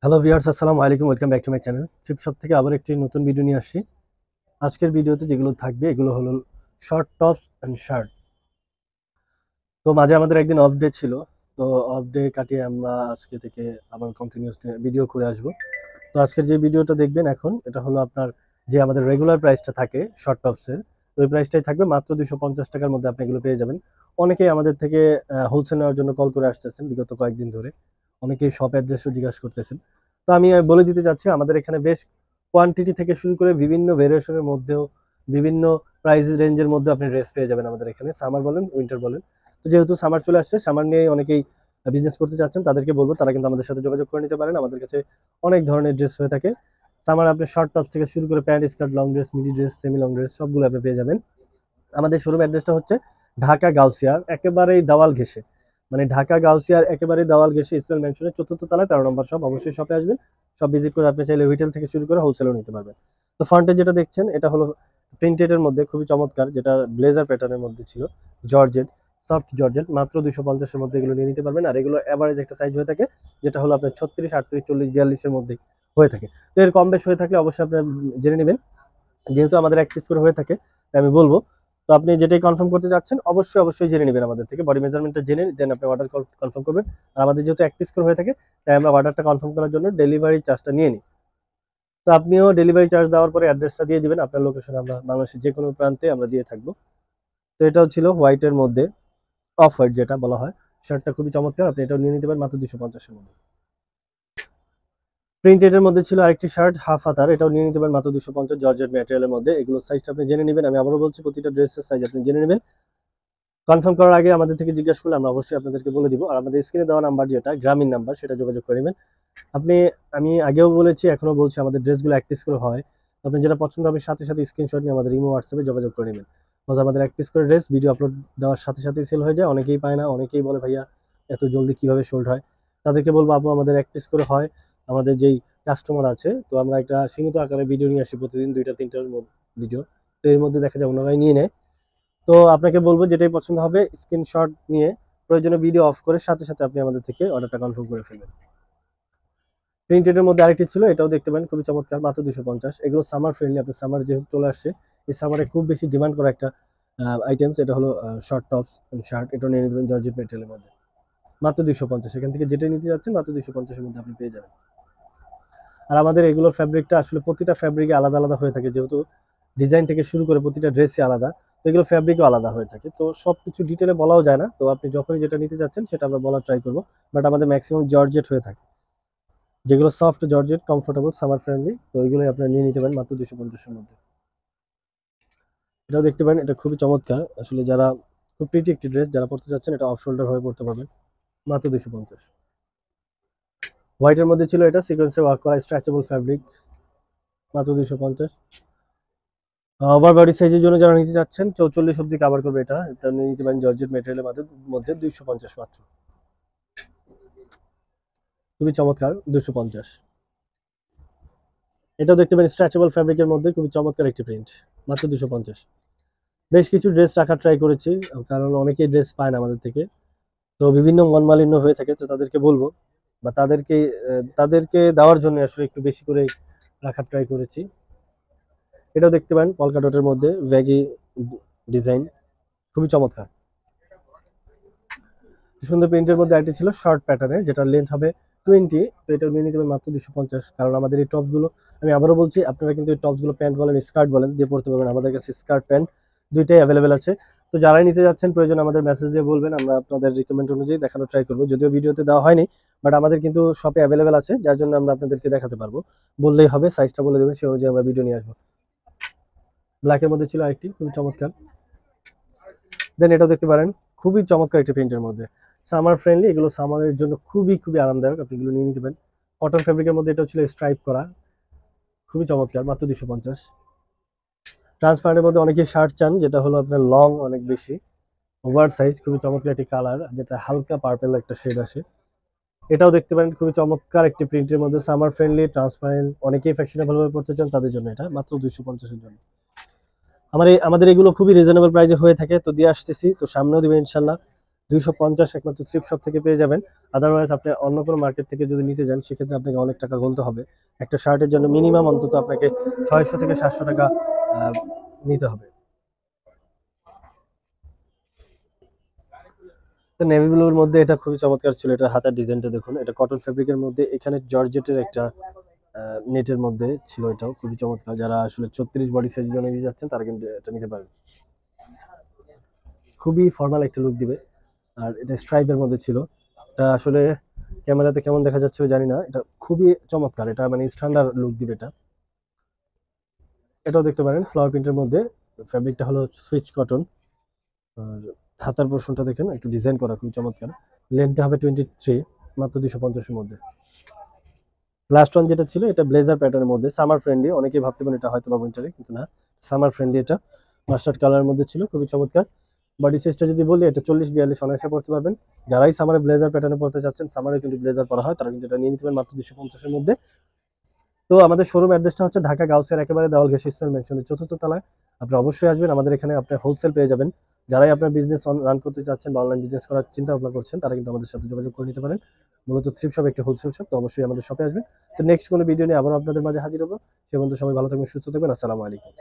Hello viewers, আসসালামু আলাইকুম। Welcome back to my channel. Cheap shop থেকে আবার একটি নতুন ভিডিও নিয়ে আসছি। আজকের ভিডিওতে যেগুলো থাকবে এগুলো হলো শর্ট টপস অ্যান্ড শার্ট। তো মাঝে আমাদের একদিন অফ ডে ছিল। তো অফ ডে কাটিয়ে আমরা আজকে থেকে আবার কন্টিনিউয়াস ভিডিও করে আসব। তো আজকের যে ভিডিওটা দেখবেন এখন এটা হলো আপনার যে আমাদের রেগুলার প্রাইসটা থাকে শর্ট টপসের, ওই প্রাইসটাই থাকবে মাত্র 250 টাকার মধ্যে আপনি এগুলো পেয়ে যাবেন। অনেকেই আমাদের থেকে হোলসেল নেওয়ার জন্য কল করে আসতেছেন বিগত কয়েকদিন ধরে। অনেকেই শপ অ্যাড্রেসও জিজ্ঞাসা করতেছেন। তো আমি বলে দিতে চাচ্ছি আমাদের এখানে বেশ কোয়ান্টিটি থেকে শুরু করে বিভিন্ন ভেরিয়েশনের মধ্যেও বিভিন্ন প্রাইস রেঞ্জের মধ্যে আপনি ড্রেস পেয়ে যাবেন আমাদের এখানে, সামার বলেন উইন্টার বলেন। তো যেহেতু সামার চলে আসছে, সামার নিয়ে অনেকেই বিজনেস করতে চাচ্ছেন, তাদেরকে বলবো তারা কিন্তু আমাদের সাথে যোগাযোগ করে নিতে পারেন। আমাদের কাছে অনেক ধরনের ড্রেস হয়ে থাকে। সামার আপনি শর্ট টপস থেকে শুরু করে pant, skirt, long dress, মিডি dress, semi long dress সবগুলো আপনি পেয়ে যাবেন। আমাদের শোরুম অ্যাড্রেসটা হচ্ছে ঢাকা গাউসিয়ার একেবারেই দাওয়াল ঘেঁষে, মানে ঢাকা গাউসিয়ার একেবারেই দাওয়াল ঘেঁষে ইসমাইল ম্যানশনের 4th তলায় 13 নম্বর শপ। অবশ্যই শপে আসবেন। সব ভিজিট করে আপনি চাইলে রিটেল থেকে শুরু করে হোলসেলও নিতে পারবেন। তো ফ্রন্টে যেটা দেখছেন এটা হলো প্রিন্টেডের মধ্যে খুবই চমৎকার, যেটা ব্লেজার প্যাটার্নের মধ্যে ছিল, জর্জেট, সফট জর্জেট, মাত্র 250-এর মধ্যে এগুলো নিয়ে নিতে পারবেন। আর এগুলো এভারেজ একটা সাইজ হয়ে থাকে, যেটা হলো আপনার 36, 38, 40, 42-এর মধ্যে হয়ে থাকে। তো এর কম বেশ হয়ে থাকলে অবশ্যই আপনার জেনে নেবেন। যেহেতু আমাদের এক পিস করে হয়ে থাকে তাই আমি বলবো, তো আপনি যেটাই কনফার্ম করতে যাচ্ছেন অবশ্যই অবশ্যই জেনে নেবেন আমাদের থেকে, বডি মেজারমেন্টটা জেনে দেন আপনি অর্ডার কনফার্ম করবেন। আর আমাদের যেহেতু এক পিস করে হয়ে থাকে তাই আমরা অর্ডারটা কনফার্ম করার জন্য ডেলিভারি চার্জটা নিয়ে নিই। তো আপনিও ডেলিভারি চার্জ দেওয়ার পরে অ্যাড্রেসটা দিয়ে দিবেন, আপনার লোকেশন আমরা বাংলাদেশের যে কোনো প্রান্তে আমরা দিয়ে থাকবো। তো এটাও ছিল হোয়াইটের মধ্যে, অফ হোয়াইট যেটা বলা হয়। শার্টটা খুবই চমৎকার, আপনি এটাও নিয়ে নিতে পারেন মাত্র 250-এর মধ্যে। প্রিন্টেড এর মধ্যে ছিল আরেকটি শার্ট হাফ হাতার, এটাও নিয়ে নিতে পারেন মাত্র 250, জর্জেট ম্যাটেরিয়ালের মধ্যে। এগুলো সাইজটা আপনি জেনে নেবেন, আমি আবারও বলছি প্রতিটা ড্রেসের সাইজ আপনি জেনে নেবেন। কনফার্ম করার আগে আমাদের থেকে জিজ্ঞাসা করলে আমরা অবশ্যই আপনাদেরকে বলে দিব। আর আমাদের স্ক্রিনে দেওয়া নাম্বার যেটা গ্রামীণ নাম্বার, সেটা যোগাযোগ করে নেবেন আপনি। আমি আগেও বলেছি এখনো বলছি, আমাদের ড্রেসগুলো এক পিস করে হয়। আপনি যেটা পছন্দ হবে সাথে সাথে স্ক্রিনশট নিয়ে আমাদের ইমো হোয়াটসঅ্যাপে যোগাযোগ করে নেবেন। বিকজ আমাদের এক পিস করে ড্রেস ভিডিও আপলোড দেওয়ার সাথে সাথেই সেল হয়ে যায়। অনেকেই পায় না, অনেকেই বলে ভাইয়া এত জলদি কিভাবে সোল্ড হয়। তাদেরকে বলবো আপু আমাদের এক পিস করে হয়। আমাদের যেই কাস্টমার আছে, তো আমরা একটা সীমিত আকারে ভিডিও নিয়ে আসি প্রতিদিন 2টা 3টার ভিডিও। তো এর মধ্যে দেখা যায় ওনারাই নিয়ে নেয়। তো আপনাকে বলবো যেটাই পছন্দ হবে স্ক্রিনশট নিয়ে প্রয়োজনে ভিডিও অফ করে সাথে সাথে আপনি আমাদের থেকে অর্ডারটা কনফার্ম করে ফেলবেন। প্রিন্টেড এর মধ্যে আরেকটি ছিল, এটাও দেখতে পারেন খুবই চমৎকার, মাত্র 250। এগুলো সামার ফ্রেন্ডলি, আপনার সামার যেহেতু চলে আসছে, এই সামারে খুব বেশি ডিমান্ড করা একটা আইটেমস। এটা হলো শর্ট টপস শার্ট, এটাও নিয়ে নেবেন জর্জেট মেটেরিয়ালের মধ্যে মাত্র 250। এখান থেকে যেটা নিতে যাচ্ছেন মাত্র 250-এর মধ্যে আপনি পেয়ে যাবেন। আর আমাদের এগুলোর ফ্যাব্রিকটা আসলে প্রতিটা ফ্যাব্রিকে আলাদা আলাদা হয়ে থাকে, যেহেতু ডিজাইন থেকে শুরু করে প্রতিটা ড্রেসই আলাদা। তো এগুলো ফ্যাব্রিকও আলাদা হয়ে থাকে, তো সব কিছু ডিটেলে বলাও যায় না। তো আপনি যখনই যেটা নিতে যাচ্ছেন সেটা আমরা বলার ট্রাই করবো। বাট আমাদের ম্যাক্সিমাম জর্জেট হয়ে থাকে, যেগুলো soft georgette, comfortable, summer friendly. তো ওইগুলোই আপনারা নিয়ে নিতে পারেন মাত্র 250-এর মধ্যে। এটাও দেখতে পারেন, এটা খুবই চমৎকার আসলে। যারা খুব প্রিটি একটি ড্রেস যারা পড়তে চাচ্ছেন, এটা অফ শোল্ডার হয়ে পড়তে পারবেন মাত্র 250। হোয়াইটের মধ্যে ছিল এটা সিকোয়েন্সে ওয়ার্ক করা স্ট্রেচেবল ফ্যাব্রিক, মাত্র 250। ওভার বডি সাইজের জন্য যারা নিতে চাচ্ছেন 44 অব্দি কভার করবে, এটা এটা নিয়ে নিতে পারেন জর্জেট ম্যাটেরিয়ালের মধ্যে 250 মাত্র। খুবই চমৎকার 250। এটাও দেখতে পারেন স্ট্রেচেবল ফ্যাব্রিকের মধ্যে খুবই চমৎকার একটি প্রিন্ট, মাত্র 250। বেশ কিছু ড্রেস রাখার ট্রাই করেছি, কারণ অনেকেই ড্রেস পায় না আমাদের থেকে। তো বিভিন্ন মনমালিন্য হয়ে থাকে, তো তাদেরকে বলবো বা তাদেরকে দেওয়ার জন্য আসলে একটু বেশি করে রাখার ট্রাই করেছি। এটাও দেখতে পারেন পলকা ডটের মধ্যে ব্যাগি ডিজাইন, খুবই চমৎকার সুন্দর প্রিন্টের মধ্যে। আরেকটি ছিল শর্ট প্যাটার্নের, যেটা লেন্থ হবে 20। তো এটা নিয়ে নিতে হবে মাত্র 250। কারণ আমাদের এই টপসগুলো, আমি আবারও বলছি, আপনারা কিন্তু এই টপসগুলো প্যান্ট বলেন স্কার্ট বলেন দিয়ে পড়তে পারবেন। আমাদের কাছে স্কার্ট প্যান্ট দুইটাই অ্যাভেলেবেল আছে। তো যারাই নিতে যাচ্ছেন প্রয়োজন আমাদের মেসেজ দিয়ে বলবেন, আমরা আপনাদের রিকমেন্ড অনুযায়ী দেখানোর ট্রাই করবো। যদিও ভিডিওতে দেওয়া হয়নি, বাট আমাদের কিন্তু শপে অ্যাভেলেবেল আছে, যার জন্য আমরা আপনাদেরকে দেখাতে পারবো। বললেই হবে, সাইজটা বলে দেবেন, সেই অনুযায়ী আমরা ভিডিও নিয়ে আসবো। ব্ল্যাকের মধ্যে ছিল আরেকটি খুবই চমৎকার, দেন এটাও দেখতে পারেন খুবই চমৎকার একটি প্রিন্টের মধ্যে, সামার ফ্রেন্ডলি। এগুলো সামারের জন্য খুবই খুবই আরামদায়ক, আপনি এগুলো নিয়ে নিতে পারেন। কটন ফ্যাব্রিকের মধ্যে এটা ছিল স্ট্রাইপ করা, খুবই চমৎকার, মাত্র 250। ট্রান্সপারেন্টের মধ্যে অনেকেই শার্ট চান, যেটা হলো আপনার লং অনেক বেশি, ওভার সাইজ, খুবই চমৎকার একটি কালার, যেটা হালকা পার্পেল একটা শেড আসে। এটাও দেখতে পারেন খুবই চমৎকার একটি প্রিন্টের মধ্যে, সামার ফ্রেন্ডলি, ট্রান্সপারেন্ট, অনেকেই ফ্যাশনেবল ভাবে পড়তে চান তাদের জন্য এটা মাত্র 250-এর জন্য। আমাদের এগুলো খুবই রিজনেবল প্রাইসে হয়ে থাকে, তো দিয়ে আসতেছি, তো সামনেও দিবেন ইনশাল্লাহ। 250 একমাত্র থ্রিফট শপ থেকে পেয়ে যাবেন। আদারওয়াইজ আপনি অন্য কোনো মার্কেট থেকে যদি নিতে যান সেক্ষেত্রে আপনাকে অনেক টাকা গুনতে হবে। একটা শার্টের জন্য মিনিমাম অন্তত আপনাকে 600 থেকে 700 টাকা নিতে হবে। তো নেভি ব্লুর মধ্যে এটা খুবই চমৎকার ছিল। এটা হাতার ডিজাইনটা দেখুন, এটা কটন ফেব্রিকের মধ্যে এখানে জর্জেটের একটা নেটের মধ্যে ছিল। এটাও খুবই চমৎকার। যারা আসলে 34 বডি সাইজের জন্য নিতে যাচ্ছেন তারা কিন্তু এটা নিতে পারেন। খুবই ফর্মাল একটা লুক দিবে। আর এটা স্ট্রাইপের মধ্যে ছিল। এটা আসলে ক্যামেরাতে কেমন দেখা যাচ্ছে জানি না, এটা খুবই চমৎকার। এটা মানে স্ট্যান্ডার্ড লুক দিবে এটা। এটাও দেখতে পারেন ফ্লাওয়ার প্রিন্টের মধ্যে। ফ্যাব্রিকটা হলো সুইচ কটন। আর হাতার পোর্শনটা দেখেন একটু ডিজাইন করা, খুবই চমৎকার। লেন্থটা হবে 23, মাত্র 250 এর মধ্যে। লাস্ট ওয়ান যেটা ছিল এটা ব্লেজার প্যাটার্নের মধ্যে, সামার ফ্রেন্ডলি। অনেকেই ভাবতে পারেন এটা হয়তো বা উইন্টারে, কিন্তু না, সামার ফ্রেন্ডলি। এটা মাস্টার্ড কালারের মধ্যে ছিল, খুবই চমৎকার। বডি সাইজটা যদি বলি এটা 40-42 অনায়াসে পড়তে পারবেন। যারাই সামারে ব্লেজার প্যাটার্নে পড়তে চাচ্ছেন, সামারে কিন্তু ব্লেজার পরা হয়, তারা কিন্তু এটা নিয়ে নিতে পারেন মাত্র 250 এর মধ্যে। তো আমাদের শোরুম অ্যাড্রেসটা হচ্ছে ঢাকা গাউসিয়ার একেবারে দেওয়াল ঘেঁষে ইসলাম মেনশনের 4র্থ তলায়। আপনি অবশ্যই আসবেন, আমাদের এখানে আপনি হোলসেল পেয়ে যাবেন। যারাই আপনার বিজনেস রান করতে চাচ্ছেন বা অনলাইন বিজনেস করার চিন্তা ভাবনা করছেন তারা কিন্তু আমাদের সাথে যোগাযোগ করে নিতে পারেন। মূলত থ্রিফট শপ একটি হোলসেল শপ, তো অবশ্যই আমাদের শপে আসবেন। তো নেক্সট কোনো ভিডিও নিয়ে আবারও আপনাদের মাঝে হাজির হবো। সে পর্যন্ত সবাই ভালো থাকবেন, সুস্থ থাকবেন। আসসালামু আলাইকুম।